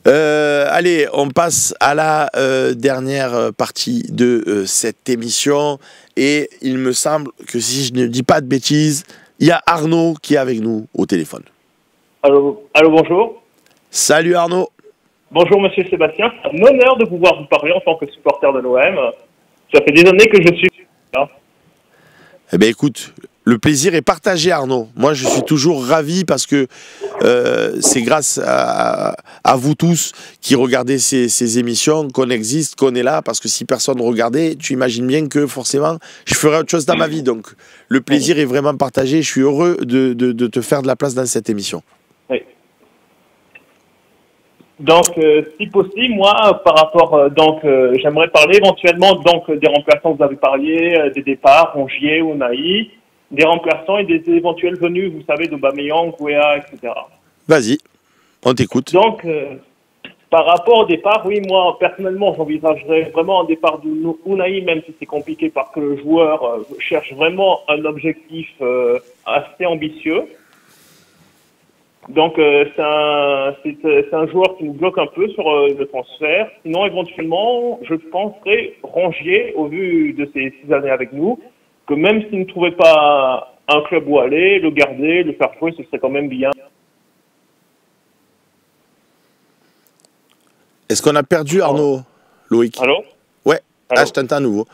Allez, on passe à la dernière partie de cette émission. Et il me semble que si je ne dis pas de bêtises, il y a Arnaud qui est avec nous au téléphone. Allô, allô, bonjour. Salut Arnaud. Bonjour Monsieur Sébastien. C'est un honneur de pouvoir vous parler en tant que supporter de l'OM. Ça fait des années que je suis là. Eh bien écoute, le plaisir est partagé Arnaud. Moi je suis toujours ravi parce que c'est grâce à vous tous qui regardez ces émissions qu'on existe, qu'on est là. Parce que si personne ne regardait, tu imagines bien que forcément je ferais autre chose dans ma vie. Donc le plaisir est vraiment partagé. Je suis heureux de te faire de la place dans cette émission. Oui. Donc, si possible, moi, par rapport, j'aimerais parler éventuellement des remplaçants que vous avez parlé, des départs, Rongier, Ounahi, des remplaçants et des éventuelles venues, vous savez, d'Aubameyang, Guéa, etc. Vas-y, on t'écoute. Donc, par rapport au départ, oui, moi, personnellement, j'envisagerais vraiment un départ d'Ounahi, même si c'est compliqué parce que le joueur cherche vraiment un objectif assez ambitieux. Donc, c'est un joueur qui nous bloque un peu sur le transfert. Sinon, éventuellement, je penserais Rongier, au vu de ses 6 années avec nous, que même s'il ne trouvait pas un club où aller, le garder, le faire jouer, ce serait quand même bien. Est-ce qu'on a perdu Arnaud, Loïc? Allô? Ouais, Allô? ah, je t'entends à nouveau.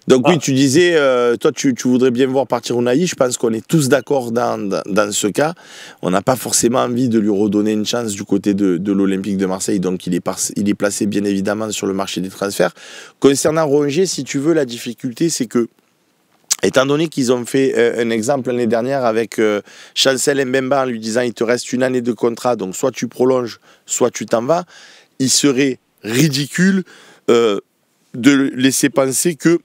Donc oui, tu disais, toi tu voudrais bien voir partir Ounahi. Je pense qu'on est tous d'accord dans ce cas. On n'a pas forcément envie de lui redonner une chance du côté de l'Olympique de Marseille. Donc il est placé bien évidemment sur le marché des transferts. Concernant Rongier, si tu veux, la difficulté c'est que, étant donné qu'ils ont fait un exemple l'année dernière avec Chancel Mbemba en lui disant il te reste une année de contrat, donc soit tu prolonges, soit tu t'en vas, il serait ridicule de laisser penser que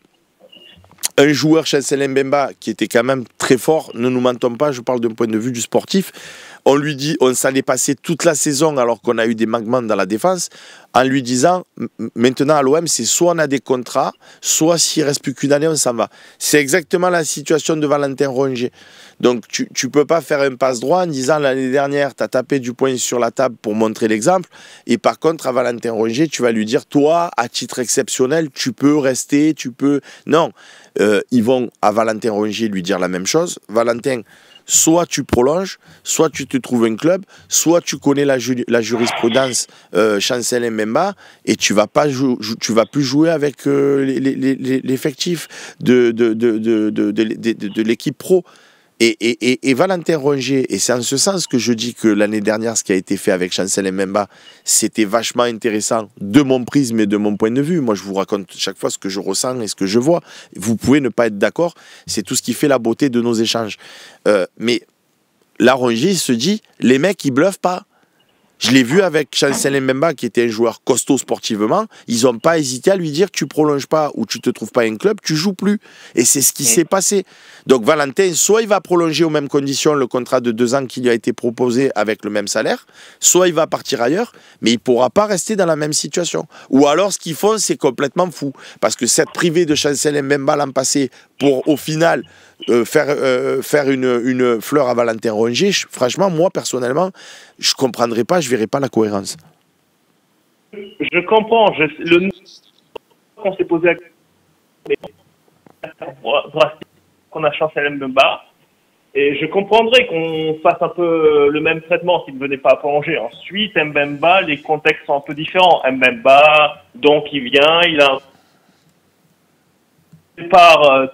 un joueur, Chancel Mbemba, qui était quand même très fort, ne nous mentons pas, je parle d'un point de vue du sportif, on lui dit, on s'en est passé toute la saison alors qu'on a eu des manquements dans la défense, en lui disant, maintenant à l'OM, c'est soit on a des contrats, soit s'il ne reste plus qu'une année, on s'en va. C'est exactement la situation de Valentin Rongier. Donc tu ne peux pas faire un passe droit en disant, l'année dernière, tu as tapé du poing sur la table pour montrer l'exemple, et par contre, à Valentin Rongier, tu vas lui dire, toi, à titre exceptionnel, tu peux rester, tu peux... Non, ils vont à Valentin Rongier lui dire la même chose. Valentin, soit tu prolonges, soit tu te trouves un club, soit tu connais la jurisprudence Chancel Mbemba et tu vas plus jouer avec l'effectif de l'équipe pro. Et Valentin Rongier, et c'est en ce sens que je dis que l'année dernière, ce qui a été fait avec Chancel Mbemba, c'était vachement intéressant de mon prisme et de mon point de vue. Moi, je vous raconte chaque fois ce que je ressens et ce que je vois. Vous pouvez ne pas être d'accord, c'est tout ce qui fait la beauté de nos échanges. Mais là, Rongier se dit, les mecs, ils bluffent pas. Je l'ai vu avec Chancel Mbemba, qui était un joueur costaud sportivement. Ils n'ont pas hésité à lui dire, tu prolonges pas ou tu te trouves pas un club, tu joues plus. Et c'est ce qui s'est passé. Donc Valentin, soit il va prolonger aux mêmes conditions le contrat de 2 ans qui lui a été proposé avec le même salaire, soit il va partir ailleurs, mais il ne pourra pas rester dans la même situation. Ou alors ce qu'ils font, c'est complètement fou. Parce que cette privée de Chancel Mbemba l'an passé, pour au final faire une fleur à Valentin Rongier, franchement, moi personnellement, je ne comprendrais pas, je ne verrais pas la cohérence. Je comprends. Le qu'on s'est posé qu'on a Chancel Mbemba, et je comprendrais qu'on fasse un peu le même traitement s'il ne venait pas à prolonger. Ensuite, Mbemba, les contextes sont un peu différents. Mbemba, donc il vient, il a un départ,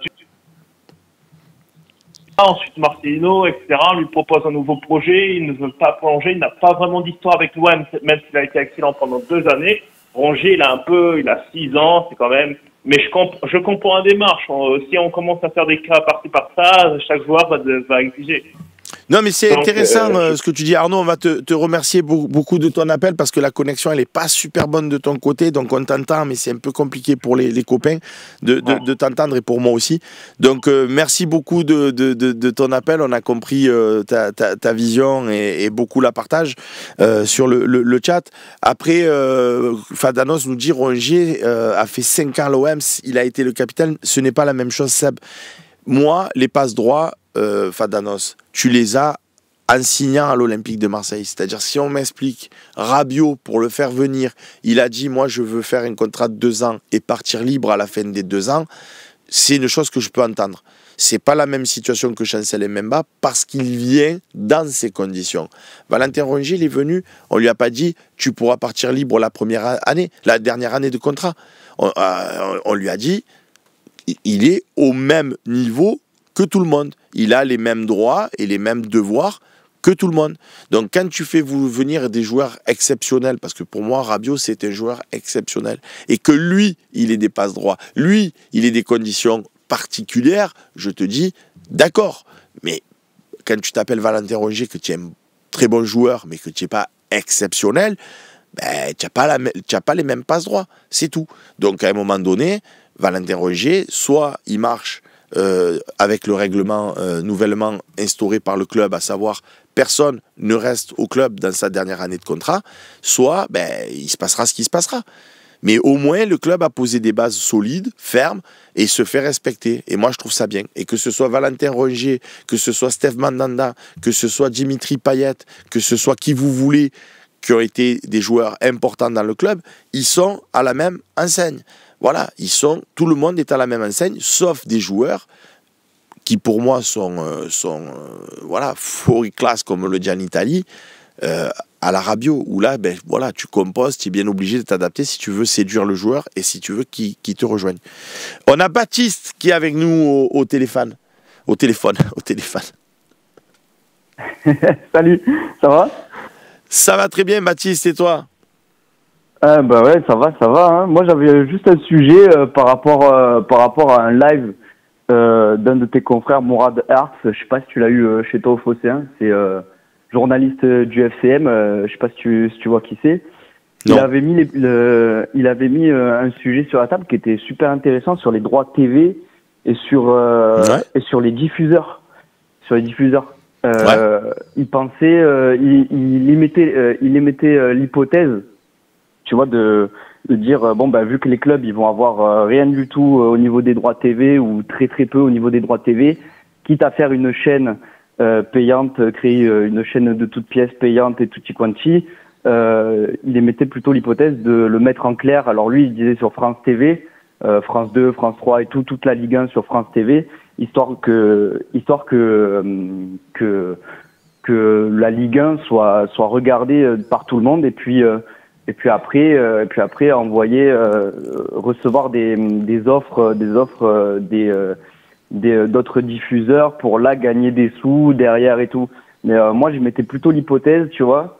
ensuite Marcelino, etc. lui propose un nouveau projet, il ne veut pas prolonger, il n'a pas vraiment d'histoire avec l'OM, même s'il a été excellent pendant 2 années. Rongier, il a 6 ans, c'est quand même... Mais je comprends la démarche. Si on commence à faire des cas par-ci par-ça, chaque joueur va exiger. Non, mais c'est intéressant ce que tu dis, Arnaud. On va te remercier beaucoup de ton appel parce que la connexion, elle n'est pas super bonne de ton côté. Donc, on t'entend, mais c'est un peu compliqué pour les copains de t'entendre et pour moi aussi. Donc, merci beaucoup de ton appel. On a compris ta vision et beaucoup la partage sur le chat. Après, Fadanos nous dit Rongier a fait 5 ans à l'OM. Il a été le capitaine. Ce n'est pas la même chose, Seb. Moi, les passes droits, Fadanos, tu les as en signant à l'Olympique de Marseille. C'est-à-dire, si on m'explique, Rabiot, pour le faire venir, il a dit, moi, je veux faire un contrat de 2 ans et partir libre à la fin des 2 ans, c'est une chose que je peux entendre. C'est pas la même situation que Chancel Mbemba parce qu'il vient dans ces conditions. Valentin Rongier, il est venu, on lui a pas dit, tu pourras partir libre la dernière année de contrat. On lui a dit, il est au même niveau que tout le monde. Il a les mêmes droits et les mêmes devoirs que tout le monde. Donc quand tu fais venir des joueurs exceptionnels, parce que pour moi Rabiot c'est un joueur exceptionnel, et que lui il ait des passes droits, lui il ait des conditions particulières, je te dis d'accord. Mais quand tu t'appelles Valentin Rongier, que tu es un très bon joueur, mais que tu n'es pas exceptionnel, ben, tu n'as pas les mêmes passes droits, c'est tout. Donc à un moment donné, Valentin Rongier, soit il marche avec le règlement nouvellement instauré par le club, à savoir personne ne reste au club dans sa dernière année de contrat, soit il se passera ce qui se passera. Mais au moins, le club a posé des bases solides, fermes, et se fait respecter. Et moi, je trouve ça bien. Et que ce soit Valentin Rongier, que ce soit Steve Mandanda, que ce soit Dimitri Payet, que ce soit qui vous voulez, qui ont été des joueurs importants dans le club, ils sont à la même enseigne. Voilà, tout le monde est à la même enseigne, sauf des joueurs qui pour moi sont full class, comme on le dit en Italie, à la Rabiot, où là, tu composes, tu es bien obligé de t'adapter si tu veux séduire le joueur et si tu veux qu'il te rejoigne. On a Baptiste qui est avec nous au téléphone. Au téléphone. Salut, ça va? Ça va très bien, Baptiste, et toi? Ouais, ça va. Hein. Moi, j'avais juste un sujet par rapport à un live d'un de tes confrères, Mourad Arts. Je sais pas si tu l'as eu chez toi au Phocéen. C'est journaliste du FCM. Je sais pas si tu vois qui c'est. Il avait mis un sujet sur la table qui était super intéressant sur les droits TV et sur les diffuseurs. Il pensait, il émettait l'hypothèse, tu vois, de dire vu que les clubs ils vont avoir rien du tout au niveau des droits TV ou très très peu au niveau des droits TV, quitte à faire une chaîne payante, créer une chaîne de toutes pièces payante et tutti quanti, il émettait plutôt l'hypothèse de le mettre en clair. Alors lui il disait sur France TV, France 2, France 3 et toute la Ligue 1 sur France TV, histoire que la Ligue 1 soit regardée par tout le monde et puis après envoyer recevoir des offres d'autres diffuseurs pour là gagner des sous derrière et tout. Mais moi je mettais plutôt l'hypothèse, tu vois,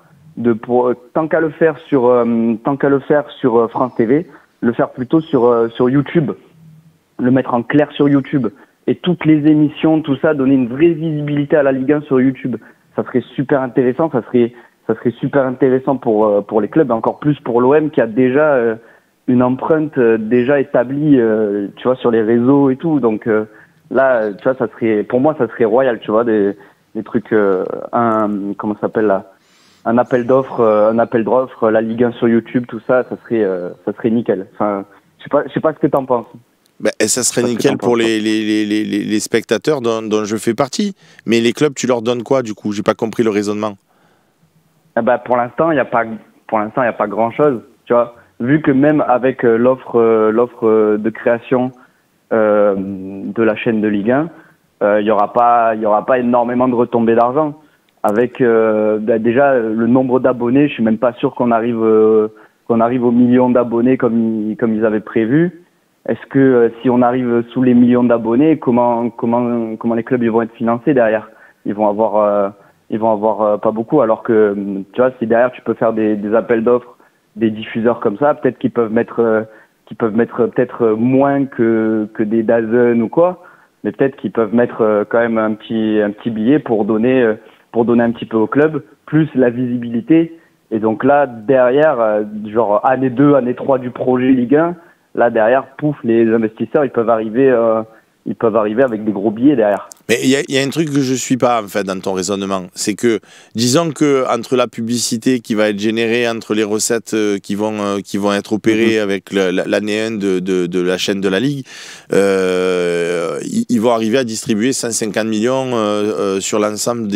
tant qu'à le faire sur France TV, le faire plutôt sur YouTube, le mettre en clair sur YouTube et toutes les émissions, tout ça, donner une vraie visibilité à la Ligue 1 sur YouTube. Ça serait super intéressant, ça serait super intéressant pour les clubs, et encore plus pour l'OM qui a déjà une empreinte déjà établie, tu vois, sur les réseaux et tout. Donc là, tu vois, pour moi, ça serait royal, tu vois, des trucs, comment ça s'appelle là, un appel d'offres, la Ligue 1 sur YouTube, tout ça, ça serait nickel. Enfin, je sais pas ce que t'en penses. Et ça serait nickel pour les spectateurs dont je fais partie. Mais les clubs, tu leur donnes quoi du coup? J'ai pas compris le raisonnement. Pour l'instant, il y a pas grand-chose, tu vois. Vu que même avec l'offre de création de la chaîne de Ligue 1, il y aura pas énormément de retombées d'argent. Avec déjà le nombre d'abonnés, je suis même pas sûr qu'on arrive au million d'abonnés comme ils avaient prévu. Est-ce que si on arrive sous les millions d'abonnés, comment les clubs ils vont être financés derrière? Ils vont avoir pas beaucoup, alors que tu vois, si derrière tu peux faire des appels d'offres, des diffuseurs comme ça, peut-être qu'ils peuvent mettre peut-être moins que des DAZN ou quoi, mais peut-être qu'ils peuvent mettre quand même un petit billet pour donner un petit peu au club, plus la visibilité. Et donc là derrière, genre année 2, année 3 du projet Ligue 1, là derrière, pouf, les investisseurs ils peuvent arriver avec des gros billets derrière. Mais il y a un truc que je suis pas en fait dans ton raisonnement, c'est que disons que entre la publicité qui va être générée, entre les recettes qui vont être opérées avec l'année 1 de la chaîne de la Ligue, il ils vont arriver à distribuer 150 millions sur l'ensemble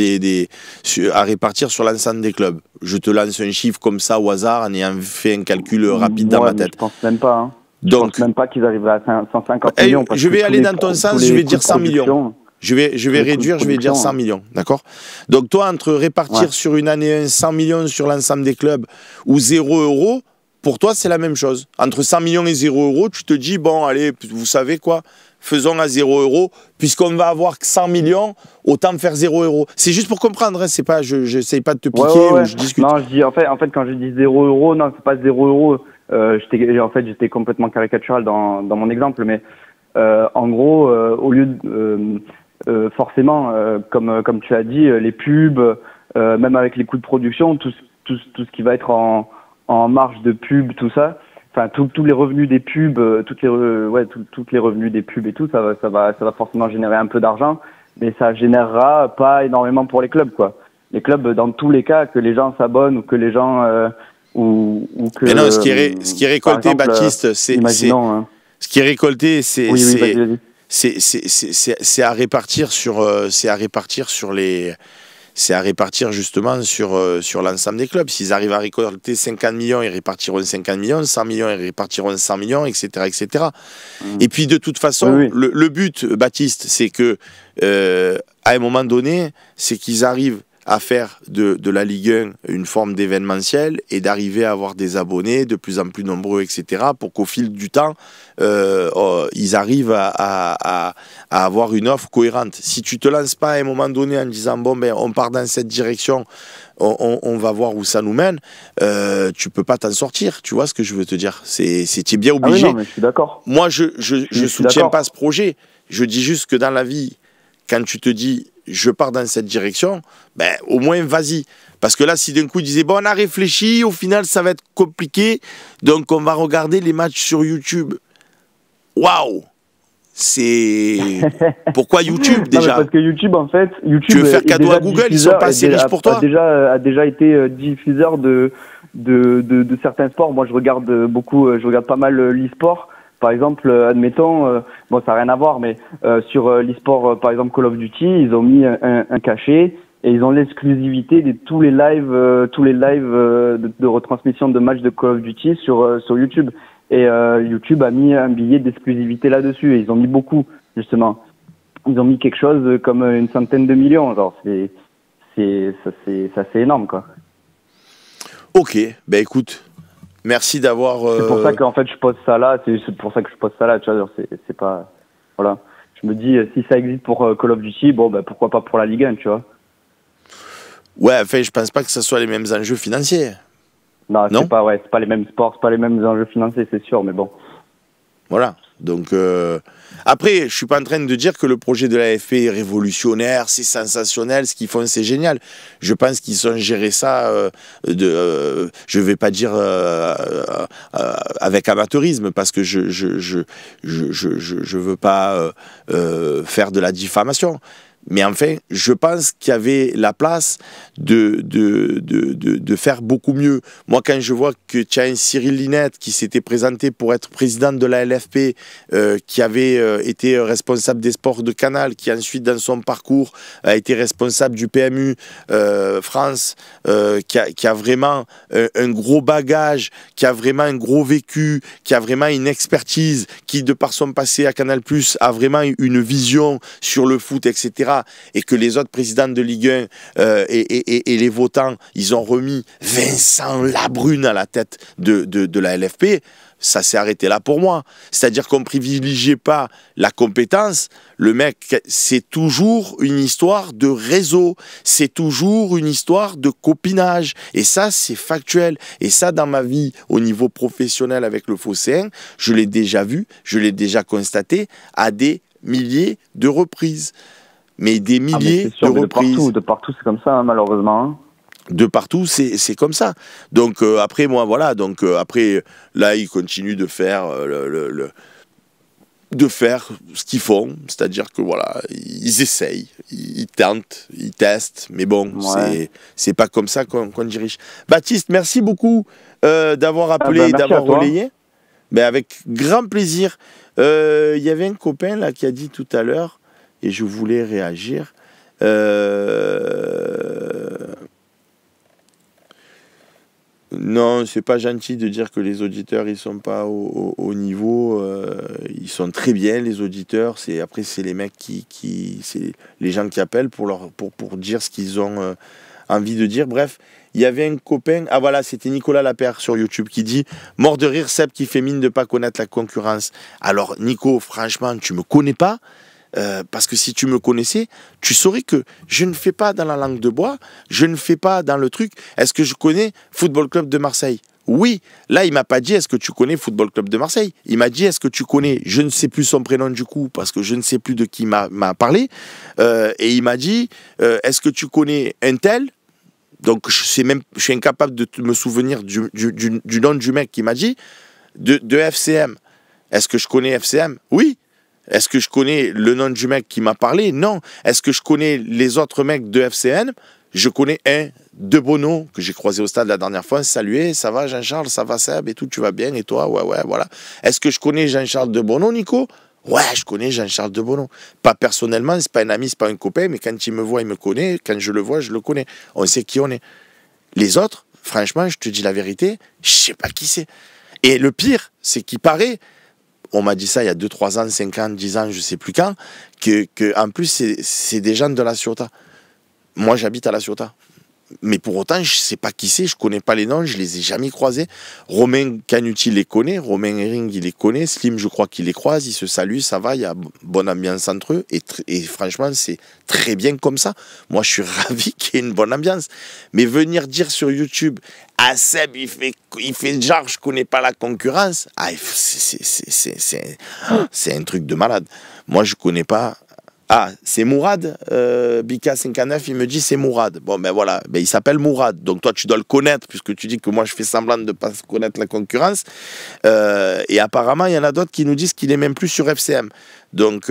à répartir sur l'ensemble des clubs. Je te lance un chiffre comme ça au hasard en ayant fait un calcul rapide dans ma tête. Je pense même pas. Hein. Donc, je pense même pas qu'ils arriveraient à 150 millions. Je vais aller dans ton sens, je vais dire 100 millions. Je vais réduire, je vais dire 100 millions, d'accord? Donc toi, entre répartir sur une année 100 millions sur l'ensemble des clubs ou 0 €, pour toi, c'est la même chose. Entre 100 millions et 0 €, tu te dis, bon, allez, vous savez quoi? Faisons à 0 €, puisqu'on va avoir 100 millions, autant faire 0 €. C'est juste pour comprendre, hein, c'est pas, je n'essaye pas de te piquer ou je discute. Non, je dis, en fait, quand je dis 0 €, non, c'est pas 0 €. J'étais complètement caricatural dans mon exemple, mais en gros, au lieu de... forcément, comme tu as dit, les pubs, même avec les coûts de production, tout ce qui va être en marge de pub, tout ça, enfin tous les revenus des pubs, toutes les revenus des pubs et tout, ça va forcément générer un peu d'argent, mais ça générera pas énormément pour les clubs, quoi. Les clubs, dans tous les cas, que les gens s'abonnent ou que les gens ou que. Mais non, ce qui est récolté, exemple, Baptiste, c'est ce qui est récolté, c'est à répartir justement sur l'ensemble des clubs. S'ils arrivent à récolter 50 millions, ils répartiront 50 millions, 100 millions, ils répartiront 100 millions, etc., etc. Et puis de toute façon, le but, Baptiste, c'est que à un moment donné, c'est qu'ils arrivent à faire de la Ligue 1 une forme d'événementiel et d'arriver à avoir des abonnés de plus en plus nombreux, etc., pour qu'au fil du temps, ils arrivent à avoir une offre cohérente. Si tu te lances pas à un moment donné en disant, bon, ben, on part dans cette direction, on va voir où ça nous mène, tu peux pas t'en sortir, tu vois ce que je veux te dire. Tu es bien obligé. Ah oui, non, mais je suis d'accord. Moi, je soutiens pas ce projet. Je dis juste que dans la vie, quand tu te dis, je pars dans cette direction, ben, au moins, vas-y. Parce que là, si d'un coup, ils disaient, bon, on a réfléchi, au final, ça va être compliqué, donc on va regarder les matchs sur YouTube. Waouh! C'est... Pourquoi YouTube, déjà? Non, parce que YouTube, en fait... tu veux faire cadeau à Google, ils sont pas assez riches pour toi? A déjà été diffuseur de certains sports. Moi, je regarde pas mal l'e-sport. Par exemple, admettons, bon, ça n'a rien à voir, mais sur l'e-sport, par exemple Call of Duty, ils ont mis un cachet et ils ont l'exclusivité de tous les lives de retransmission de matchs de Call of Duty sur YouTube. Et YouTube a mis un billet d'exclusivité là-dessus et ils ont mis beaucoup, justement. Ils ont mis quelque chose comme une centaine de millions, genre c'est assez énorme, quoi. Ok, ben écoute. Merci d'avoir. C'est pour ça qu'en fait je pose ça là. C'est pour ça que je pose ça là. Tu vois, c'est pas. Voilà. Je me dis si ça existe pour Call of Duty, bon bah pourquoi pas pour la Ligue 1, tu vois. Ouais, enfin je pense pas que ce soit les mêmes enjeux financiers. Non, c'est pas les mêmes sports, c'est pas les mêmes enjeux financiers, c'est sûr, mais bon. Voilà. Donc après, je suis pas en train de dire que le projet de la FP est révolutionnaire, c'est sensationnel, ce qu'ils font c'est génial. Je pense qu'ils ont géré ça je vais pas dire avec amateurisme parce que je veux pas faire de la diffamation. Mais enfin, je pense qu'il y avait la place de faire beaucoup mieux. Moi, quand je vois que tu as un Cyril Linette qui s'était présenté pour être président de la LFP, qui avait été responsable des sports de Canal, qui ensuite, dans son parcours, a été responsable du PMU France, qui a vraiment un gros bagage, qui a vraiment un gros vécu, qui a vraiment une expertise, qui, de par son passé à Canal+, a vraiment une vision sur le foot, etc., et que les autres présidents de Ligue 1 et les votants, ils ont remis Vincent Labrune à la tête de la LFP, ça s'est arrêté là pour moi. C'est-à-dire qu'on ne privilégiait pas la compétence. Le mec, c'est toujours une histoire de réseau, c'est toujours une histoire de copinage. Et ça, c'est factuel. Et ça, dans ma vie, au niveau professionnel avec le Phocéen, je l'ai déjà vu, je l'ai déjà constaté à des milliers de reprises. Mais des milliers de reprises. De partout, c'est comme ça, hein, malheureusement. Hein. De partout, c'est comme ça. Donc après, moi, voilà. Donc après, là, ils continuent de faire de faire ce qu'ils font, c'est-à-dire que voilà, ils essayent, ils tentent, ils testent, mais bon, c'est pas comme ça qu'on dirige. Baptiste, merci beaucoup d'avoir appelé, d'avoir relayé. Ben, avec grand plaisir. Il y avait un copain là qui a dit tout à l'heure. et je voulais réagir. Non, c'est pas gentil de dire que les auditeurs ils sont pas au niveau. Ils sont très bien les auditeurs. Après c'est les mecs c'est les gens qui appellent pour dire ce qu'ils ont envie de dire. Bref, il y avait un copain. Ah voilà, c'était Nicolas Lapère sur YouTube qui dit mort de rire Seb qui fait mine de pas connaître la concurrence. Alors Nico, franchement, tu me connais pas. Parce que si tu me connaissais, tu saurais que je ne fais pas dans la langue de bois, je ne fais pas dans le truc. Est-ce que je connais Football Club de Marseille? Oui, là il m'a pas dit est-ce que tu connais Football Club de Marseille. Il m'a dit est-ce que tu connais, je ne sais plus son prénom du coup, parce que je ne sais plus de qui m'a parlé. Et il m'a dit est-ce que tu connais un tel? Donc je suis incapable de me souvenir du nom du mec qui m'a dit, de FCM. Est-ce que je connais FCM? Oui. Est-ce que je connais le nom du mec qui m'a parlé? Non. Est-ce que je connais les autres mecs de FCN? Je connais un de Bono que j'ai croisé au stade la dernière fois. Salué, ça va Jean-Charles, ça va Seb et tout, tu vas bien et toi? Ouais, voilà. Est-ce que je connais Jean-Charles de Bono, Nico? Ouais, je connais Jean-Charles de Bono. Pas personnellement, c'est pas un ami, c'est pas un copain, mais quand il me voit, il me connaît. Quand je le vois, je le connais. On sait qui on est. Les autres, franchement, je te dis la vérité, je sais pas qui c'est. Et le pire, c'est qu'il paraît... On m'a dit ça il y a 2, 3 ans, 5 ans, 10 ans, je ne sais plus quand, que en plus, c'est des gens de la Ciotat. Moi, j'habite à la Ciotat. Mais pour autant, je ne sais pas qui c'est, je ne connais pas les noms, je ne les ai jamais croisés. Romain Canuti les connaît, Romain Herring, il les connaît, Slim, je crois qu'il les croise, ils se saluent, ça va, il y a bonne ambiance entre eux. Et franchement, c'est très bien comme ça. Moi, je suis ravi qu'il y ait une bonne ambiance. Mais venir dire sur YouTube, ah Seb, il fait genre, je ne connais pas la concurrence, ah, c'est un truc de malade. Moi, je ne connais pas... Ah, c'est Mourad, Bika59, il me dit c'est Mourad. Bon, ben voilà, ben, il s'appelle Mourad. Donc toi, tu dois le connaître, puisque tu dis que moi, je fais semblant de ne pas connaître la concurrence. Et apparemment, il y en a d'autres qui nous disent qu'il est même plus sur FCM. Donc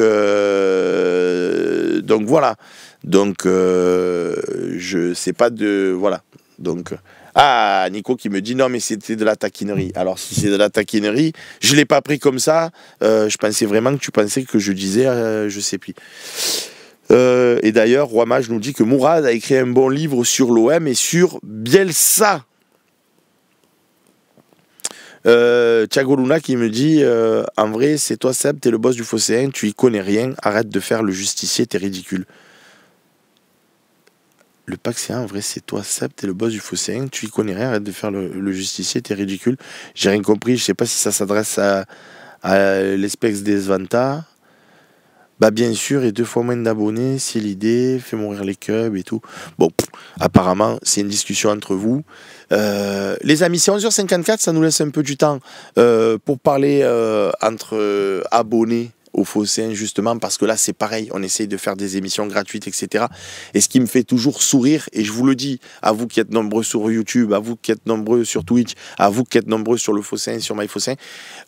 voilà. Donc, je sais pas de... Voilà. Donc... Ah, Nico qui me dit non mais c'était de la taquinerie. Alors si c'est de la taquinerie, je ne l'ai pas pris comme ça. Je pensais vraiment que tu pensais que je disais je sais plus. Et d'ailleurs, Roi Mage nous dit que Mourad a écrit un bon livre sur l'OM et sur Bielsa. Thiago Luna qui me dit en vrai c'est toi Seb, t'es le boss du Phocéen, tu y connais rien, arrête de faire le justicier, t'es ridicule. Le Paxien, en vrai, c'est toi, Seb, t'es le boss du Phocéen, tu y connais rien, arrête de faire le justicier, t'es ridicule. J'ai rien compris, je sais pas si ça s'adresse à l'espèce des Svanta. Bah, bien sûr, et 2 fois moins d'abonnés, c'est l'idée, fait mourir les cubs et tout. Bon, apparemment, c'est une discussion entre vous. Les amis, c'est 11h54, ça nous laisse un peu du temps pour parler entre abonnés au Phocéen, justement, parce que là c'est pareil, on essaye de faire des émissions gratuites, etc. Et ce qui me fait toujours sourire, et je vous le dis, à vous qui êtes nombreux sur YouTube, à vous qui êtes nombreux sur Twitch, à vous qui êtes nombreux sur le Phocéen, sur MyPhocéen,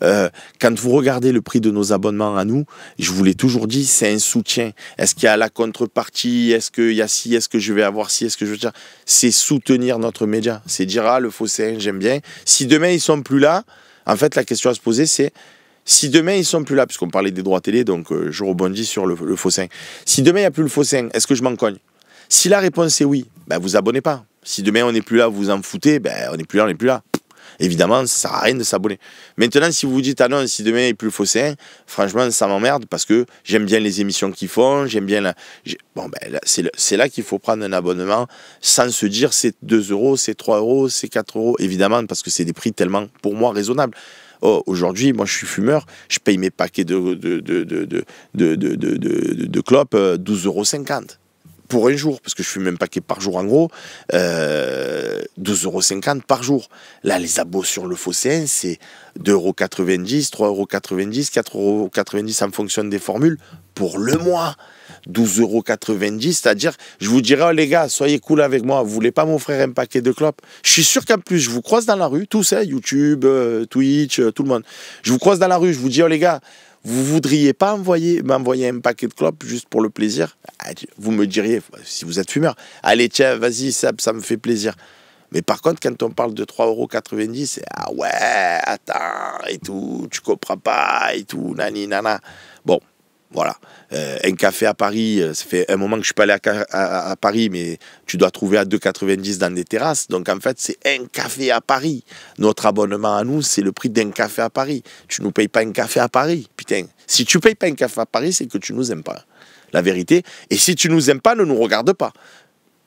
quand vous regardez le prix de nos abonnements à nous, je vous l'ai toujours dit, c'est un soutien. Est-ce qu'il y a la contrepartie? Est-ce qu'il y a ci? Est-ce que je vais avoir ci? Est-ce que je veux dire? C'est soutenir notre média. C'est dire, ah, le Phocéen, j'aime bien. Si demain ils sont plus là, en fait, la question à se poser, c'est si demain ils sont plus là, puisqu'on parlait des droits télé, donc je rebondis sur le Phocéen. Si demain il n'y a plus le Phocéen, est-ce que je m'en cogne? Si la réponse est oui, ben vous abonnez pas. Si demain on n'est plus là, vous vous en foutez, ben on n'est plus là, on n'est plus là. Évidemment, ça sert à rien de s'abonner. Maintenant, si vous vous dites ah non, si demain il n'y a plus le Phocéen, franchement ça m'emmerde parce que j'aime bien les émissions qu'ils font, j'aime bien la... Bon ben c'est là qu'il faut prendre un abonnement sans se dire c'est 2 €, c'est 3 €, c'est 4 €, évidemment, parce que c'est des prix tellement pour moi raisonnables. Oh, aujourd'hui, moi je suis fumeur, je paye mes paquets de clopes 12,50 € pour un jour, parce que je fume un paquet par jour en gros, 12,50 € par jour. Là, les abos sur le Phocéen, c'est 2,90 €, 3,90 €, 4,90 € en fonction des formules pour le mois. 12,90 €, c'est-à-dire, je vous dirais, oh les gars, soyez cool avec moi, vous voulez pas m'offrir un paquet de clopes? Je suis sûr qu'en plus, je vous croise dans la rue, tous, hein, YouTube, Twitch, tout le monde. Je vous croise dans la rue, je vous dis, oh les gars, vous voudriez pas m'envoyer un paquet de clopes juste pour le plaisir? Vous me diriez, si vous êtes fumeur, allez tiens, vas-y, ça me fait plaisir. Mais par contre, quand on parle de 3,90 €, c'est ah ouais, attends, et tout, tu comprends pas, et tout, nani, nana. Bon. Voilà. Un café à Paris, ça fait un moment que je suis pas allé à Paris, mais tu dois trouver à 2,90 dans des terrasses. Donc en fait, c'est un café à Paris. Notre abonnement à nous, c'est le prix d'un café à Paris. Tu nous payes pas un café à Paris. Putain, si tu payes pas un café à Paris, c'est que tu nous aimes pas. La vérité. Et si tu nous aimes pas, ne nous regarde pas.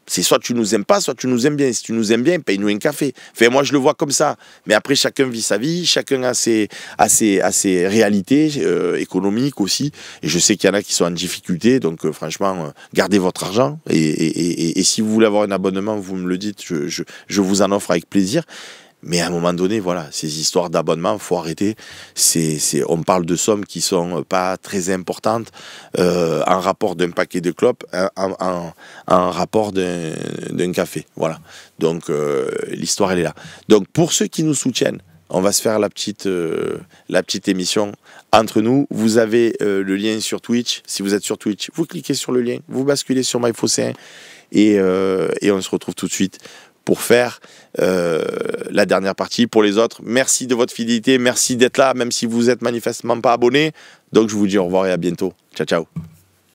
C'est soit tu nous aimes pas, soit tu nous aimes bien. Si tu nous aimes bien, paye-nous un café. Enfin, moi, je le vois comme ça. Mais après, chacun vit sa vie, chacun a ses réalités économiques aussi. Et je sais qu'il y en a qui sont en difficulté. Donc, franchement, gardez votre argent. Et si vous voulez avoir un abonnement, vous me le dites, je vous en offre avec plaisir. Mais à un moment donné, voilà, ces histoires d'abonnement, faut arrêter. On parle de sommes qui sont pas très importantes en rapport d'un paquet de clopes, en rapport d'un café. Voilà. Donc l'histoire elle est là. Donc pour ceux qui nous soutiennent, on va se faire la petite émission entre nous. Vous avez le lien sur Twitch. Si vous êtes sur Twitch, vous cliquez sur le lien, vous basculez sur MyFosséen et on se retrouve tout de suite pour faire la dernière partie. Pour les autres, merci de votre fidélité, merci d'être là, même si vous êtes manifestement pas abonné. Donc je vous dis au revoir et à bientôt. Ciao, ciao.